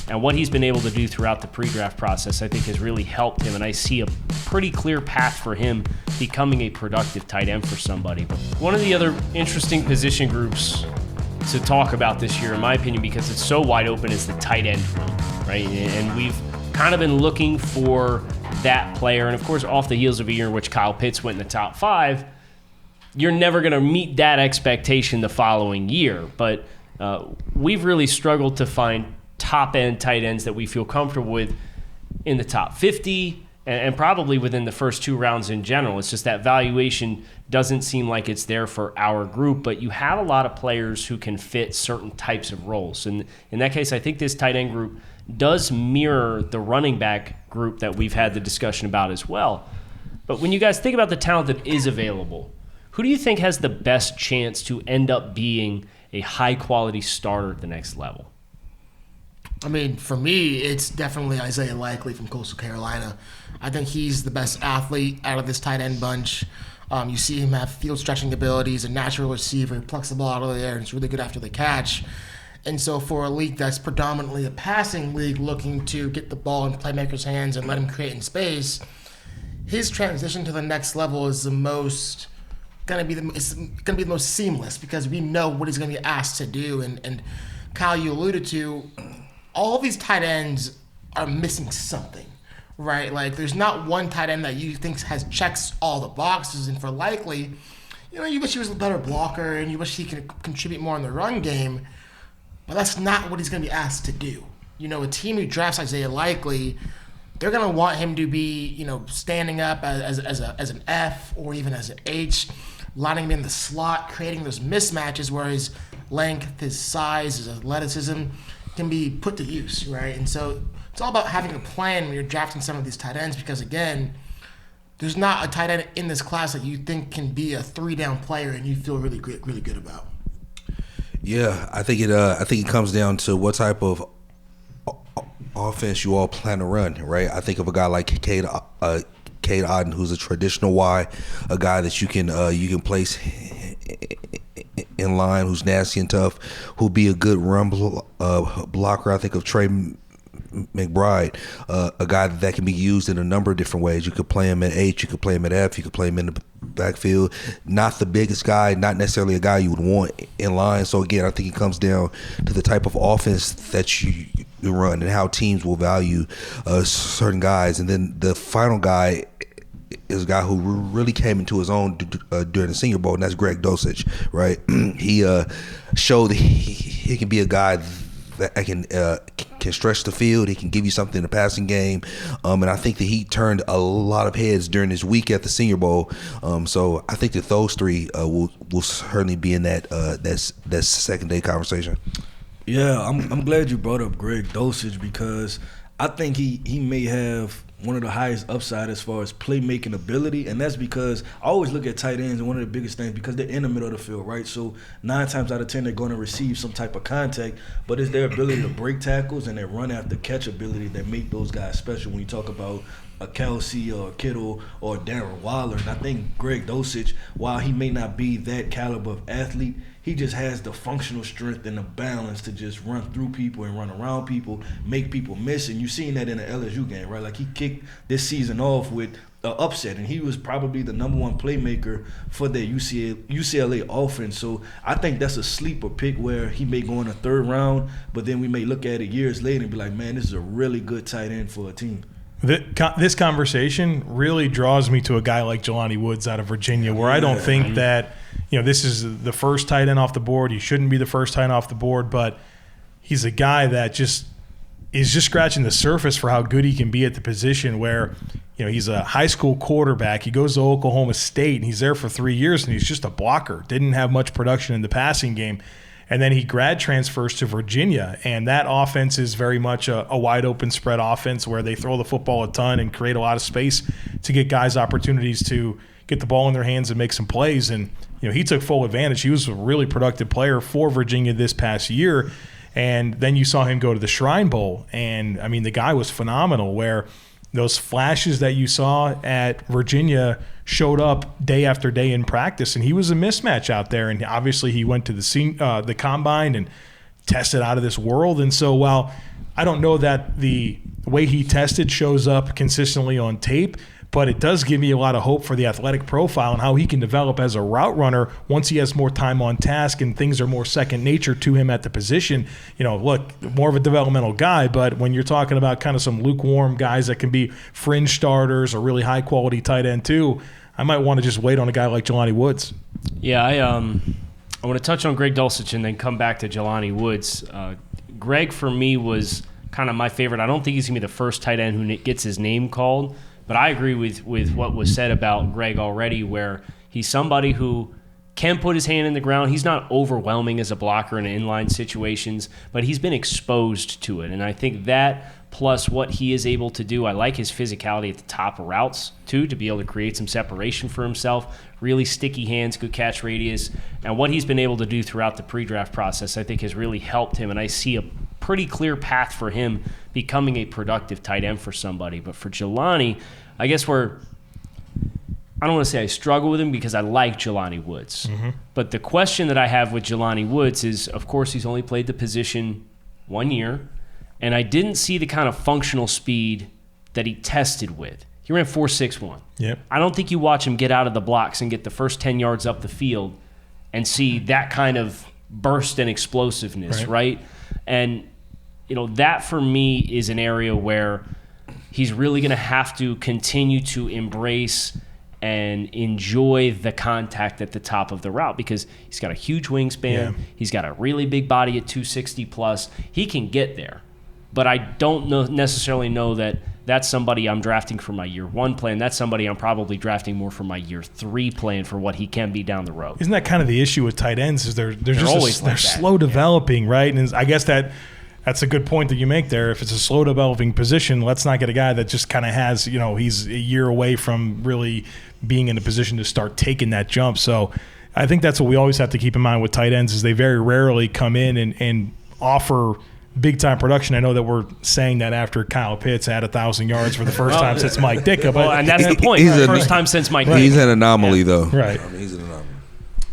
And what he's been able to do throughout the pre-draft process, I think, has really helped him. And I see a pretty clear path for him becoming a productive tight end for somebody. One of the other interesting position groups to talk about this year, in my opinion, because it's so wide open, is the tight end room, right? And we've kind of been looking for that player. And of course, off the heels of a year in which Kyle Pitts went in the top 5, you're never going to meet that expectation the following year. But we've really struggled to find top-end tight ends that we feel comfortable with in the top 50 and probably within the first 2 rounds in general. It's just that valuation doesn't seem like it's there for our group, but you have a lot of players who can fit certain types of roles. And in that case, I think this tight end group does mirror the running back group that we've had the discussion about as well. But when you guys think about the talent that is available, who do you think has the best chance to end up being a high-quality starter at the next level? I mean, for me, it's definitely Isaiah Likely from Coastal Carolina. I think he's the best athlete out of this tight end bunch. You see him have field stretching abilities, a natural receiver, plucks the ball out of the air, and it's really good after the catch. And so for a league that's predominantly a passing league looking to get the ball in playmakers' hands and let him create in space, his transition to the next level is it's gonna be the most seamless because we know what he's gonna be asked to do. And Kyle, you alluded to, all of these tight ends are missing something, right? Like, there's not one tight end that you think checks all the boxes. And for Likely, you wish he was a better blocker and you wish he could contribute more in the run game, but that's not what he's going to be asked to do. A team who drafts Isaiah Likely, they're going to want him to be, standing up as an F or even as an H, lining him in the slot, creating those mismatches where his length, his size, his athleticism can be put to use, right? And so it's all about having a plan when you're drafting some of these tight ends because, again, there's not a tight end in this class that you think can be a 3-down player and you feel really good about. Yeah, I think it comes down to what type of offense you all plan to run, right? I think of a guy like Cade Otton, who's a traditional Y, a guy that you can place in line, who's nasty and tough, who'll be a good run blocker. I think of Trey McBride, a guy that can be used in a number of different ways. You could play him at H, you could play him at F, you could play him in the backfield. Not the biggest guy, not necessarily a guy you would want in line. So again, I think it comes down to the type of offense that you run and how teams will value certain guys. And then the final guy is a guy who really came into his own during the Senior Bowl, and that's Greg Dulcich, right? He showed that he can be a guy that can stretch the field. He can give you something in the passing game, and I think that he turned a lot of heads during his week at the Senior Bowl. So I think that those three will certainly be in that second day conversation. Yeah, I'm glad you brought up Greg Dulcich because I think he may have one of the highest upside as far as playmaking ability, and that's because I always look at tight ends, and one of the biggest things, because they're in the middle of the field, right? So 9 times out of 10 they're going to receive some type of contact, but it's their ability to break tackles and their run after catch ability that make those guys special when you talk about a Kelsey or a Kittle or Darren Waller. And I think Greg Dulcich, while he may not be that caliber of athlete, he just has the functional strength and the balance to just run through people and run around people, make people miss. And you've seen that in the LSU game, right? Like, he kicked this season off with an upset, and he was probably the number 1 playmaker for their UCLA offense. So I think that's a sleeper pick where he may go in the 3rd round, but then we may look at it years later and be like, man, this is a really good tight end for a team. This conversation really draws me to a guy like Jelani Woods out of Virginia, where I don't think that, this is the first tight end off the board. He shouldn't be the first tight end off the board, but he's a guy that is just scratching the surface for how good he can be at the position where, he's a high school quarterback. He goes to Oklahoma State, and he's there for 3 years, and he's just a blocker. Didn't have much production in the passing game. And then he grad transfers to Virginia, and that offense is very much a wide-open spread offense where they throw the football a ton and create a lot of space to get guys opportunities to get the ball in their hands and make some plays. And, he took full advantage. He was a really productive player for Virginia this past year. And then you saw him go to the Shrine Bowl, and, the guy was phenomenal where those flashes that you saw at Virginia showed up day after day in practice, and he was a mismatch out there. And obviously he went to the combine and tested out of this world. And so while I don't know that the way he tested shows up consistently on tape, but it does give me a lot of hope for the athletic profile and how he can develop as a route runner once he has more time on task and things are more second nature to him at the position. Look, more of a developmental guy, but when you're talking about kind of some lukewarm guys that can be fringe starters or really high quality tight end too, I might want to just wait on a guy like Jelani Woods. Yeah, I want to touch on Greg Dulcich and then come back to Jelani Woods. Greg, for me, was kind of my favorite. I don't think he's going to be the first tight end who gets his name called, but I agree with what was said about Greg already, where he's somebody who can put his hand in the ground. He's not overwhelming as a blocker in inline situations, but he's been exposed to it. And I think that plus what he is able to do, I like his physicality at the top of routes, too, to be able to create some separation for himself. Really sticky hands, good catch radius. And what he's been able to do throughout the pre-draft process, I think, has really helped him. And I see a pretty clear path for him becoming a productive tight end for somebody. But for Jelani, I guess I don't want to say I struggle with him because I like Jelani Woods. Mm-hmm. But the question that I have with Jelani Woods is, of course, he's only played the position 1 year, and I didn't see the kind of functional speed that he tested with. He ran 4.61. Yep. I don't think you watch him get out of the blocks and get the first 10 yards up the field and see that kind of burst and explosiveness, right? And, that for me is an area where he's really going to have to continue to embrace and enjoy the contact at the top of the route because he's got a huge wingspan. Yeah. He's got a really big body at 260 plus. He can get there, but I don't necessarily know that that's somebody I'm drafting for my year 1 plan. That's somebody I'm probably drafting more for my year 3 plan for what he can be down the road. Isn't that kind of the issue with tight ends? Is they're slow that. developing, right? And I guess that's a good point that you make there. If it's a slow developing position, let's not get a guy that just kind of has, he's a year away from really being in a position to start taking that jump. So I think that's what we always have to keep in mind with tight ends is they very rarely come in and offer big-time production. I know that we're saying that after Kyle Pitts had 1,000 yards for the first time since Mike Ditka. But and that's the point. First time since Mike Ditka. He's an anomaly, though. Right. He's an anomaly.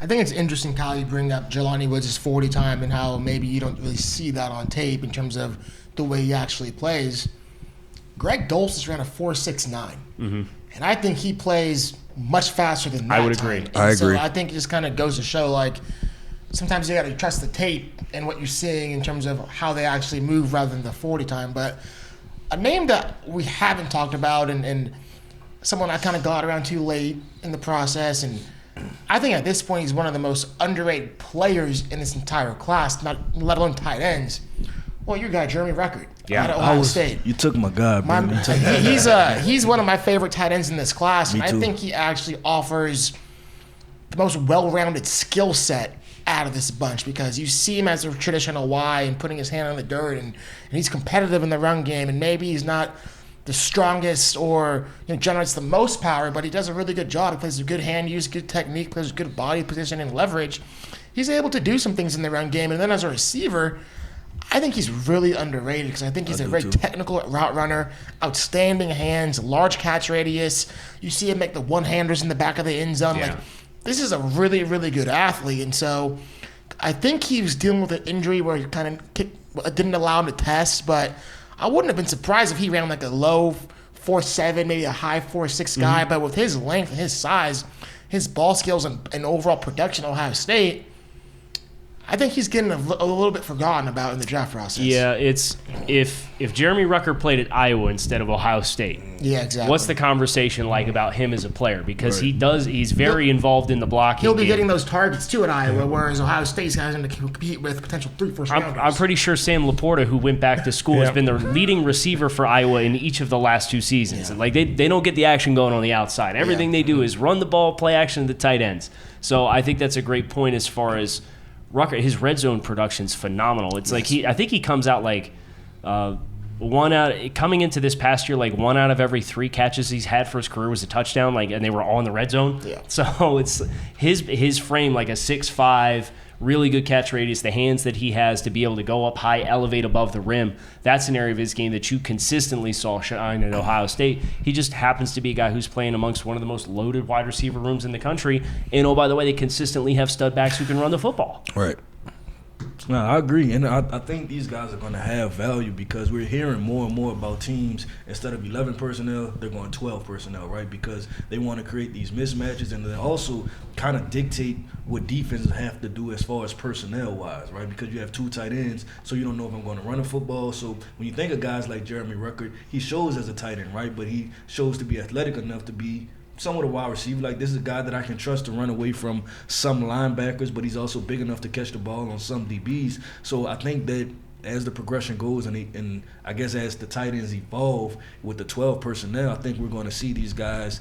I think it's interesting, Kyle, you bring up Jelani Woods' 40 time and how maybe you don't really see that on tape in terms of the way he actually plays. Greg Dulcich ran a 4.69. Mm-hmm. And I think he plays much faster than that. I would agree. I agree. So I think it just kind of goes to show, sometimes you got to trust the tape and what you're seeing in terms of how they actually move rather than the 40 time. But a name that we haven't talked about and someone I kind of got around to late in the process, and I think at this point he's one of the most underrated players in this entire class, let alone tight ends. Well, your guy, Jeremy Ruckert, out of Ohio State. You took my guy, bro. He's one of my favorite tight ends in this class, and I think he actually offers the most well-rounded skill set out of this bunch because you see him as a traditional Y and putting his hand on the dirt, and he's competitive in the run game, and maybe he's not the strongest or generates the most power, but he does a really good job. He plays a good hand use, good technique, plays a good body position and leverage. He's able to do some things in the run game, and then as a receiver, I think he's really underrated because I think he's a very technical route runner, outstanding hands, large catch radius. You see him make the one-handers in the back of the end zone. Yeah. This is a really, really good athlete, and so I think he was dealing with an injury where he kind of didn't allow him to test, but I wouldn't have been surprised if he ran a low 4.7, maybe a high 4.6 guy, but with his length and his size, his ball skills and overall production at Ohio State, I think he's getting a little bit forgotten about in the draft process. Yeah, it's if Jeremy Ruckert played at Iowa instead of Ohio State. Yeah, exactly. What's the conversation like about him as a player? Because he's very involved in the blocking. He'll be game. getting those targets too at Iowa, whereas Ohio State's having to compete with potential 3 first-rounders. I'm pretty sure Sam Laporta, who went back to school, has been the leading receiver for Iowa in each of the last 2 seasons. Yeah. They don't get the action going on the outside. Everything they do is run the ball, play action to the tight ends. So I think that's a great point as far as Ruckert. His red zone production's phenomenal. It's I think he comes out coming into this past year, 1 out of every 3 catches he's had for his career was a touchdown, and they were all in the red zone. Yeah. So it's his frame, a 6'5", really good catch radius, the hands that he has to be able to go up high, elevate above the rim. That's an area of his game that you consistently saw shine at Ohio State. He just happens to be a guy who's playing amongst one of the most loaded wide receiver rooms in the country. And, oh, by the way, they consistently have stud backs who can run the football. Right. No, I agree, and I think these guys are going to have value because we're hearing more and more about teams, instead of 11 personnel, they're going 12 personnel, right? Because they want to create these mismatches, and they also kind of dictate what defenses have to do as far as personnel-wise, right? Because you have 2 tight ends, so you don't know if I'm going to run a football. So when you think of guys like Jeremy Ruckert, he shows as a tight end, right? But he shows to be athletic enough to be somewhat a wide receiver. Like, this is a guy that I can trust to run away from some linebackers, but he's also big enough to catch the ball on some DBs. So I think that as the progression goes and I guess as the tight ends evolve with the 12 personnel, I think we're going to see these guys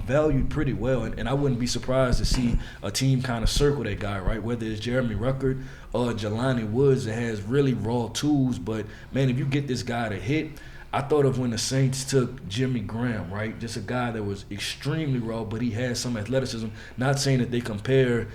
valued pretty well. And I wouldn't be surprised to see a team kind of circle that guy, right? Whether it's Jeremy Ruckert or Jelani Woods that has really raw tools. But, man, if you get this guy to hit, I thought of when the Saints took Jimmy Graham, right? Just a guy that was extremely raw, but he had some athleticism. Not saying that they compare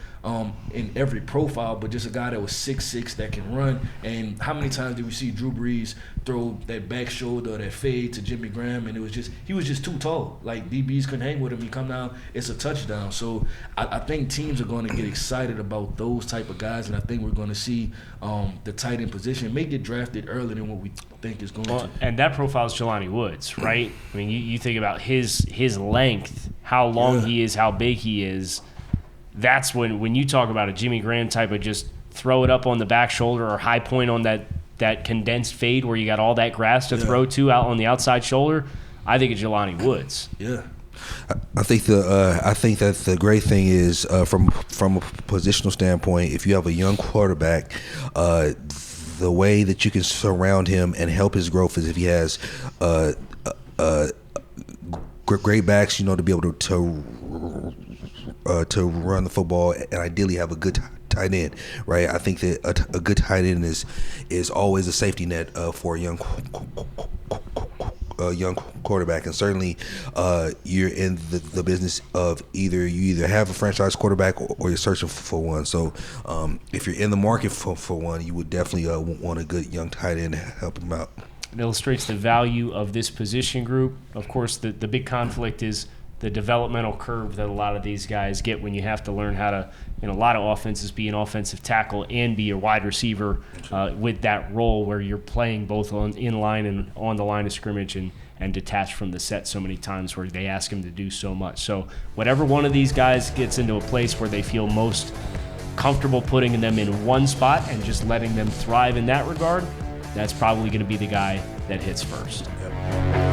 in every profile, but just a guy that was 6'6", that can run. And how many times did we see Drew Brees throw that back shoulder, that fade to Jimmy Graham, and he was just too tall. Like, DBs couldn't hang with him. He come down, it's a touchdown. So I think teams are going to get excited about those type of guys, and I think we're going to see the tight end position may get drafted earlier than what we think is going to. And that profile is Jelani Woods, right? I mean, you think about his length, how long he is, how big he is. That's when you talk about a Jimmy Graham type of just throw it up on the back shoulder or high point on that condensed fade where you got all that grass to throw to out on the outside shoulder. I think it's Jelani Woods. Yeah. I think that the great thing is from a positional standpoint, if you have a young quarterback, the way that you can surround him and help his growth is if he has great backs, to be able to run the football and ideally have a good tight end, right? I think that a good tight end is always a safety net for a young quarterback, and certainly you're in the business of you either have a franchise quarterback or you're searching for one. So if you're in the market for one, you would definitely want a good young tight end to help him out. It illustrates the value of this position group. Of course, the big conflict is the developmental curve that a lot of these guys get when you have to learn how to, in a lot of offenses, be an offensive tackle and be a wide receiver with that role where you're playing both in line and on the line of scrimmage and detached from the set so many times where they ask him to do so much. So whatever one of these guys gets into a place where they feel most comfortable putting them in one spot and just letting them thrive in that regard, that's probably going to be the guy that hits first. Yep.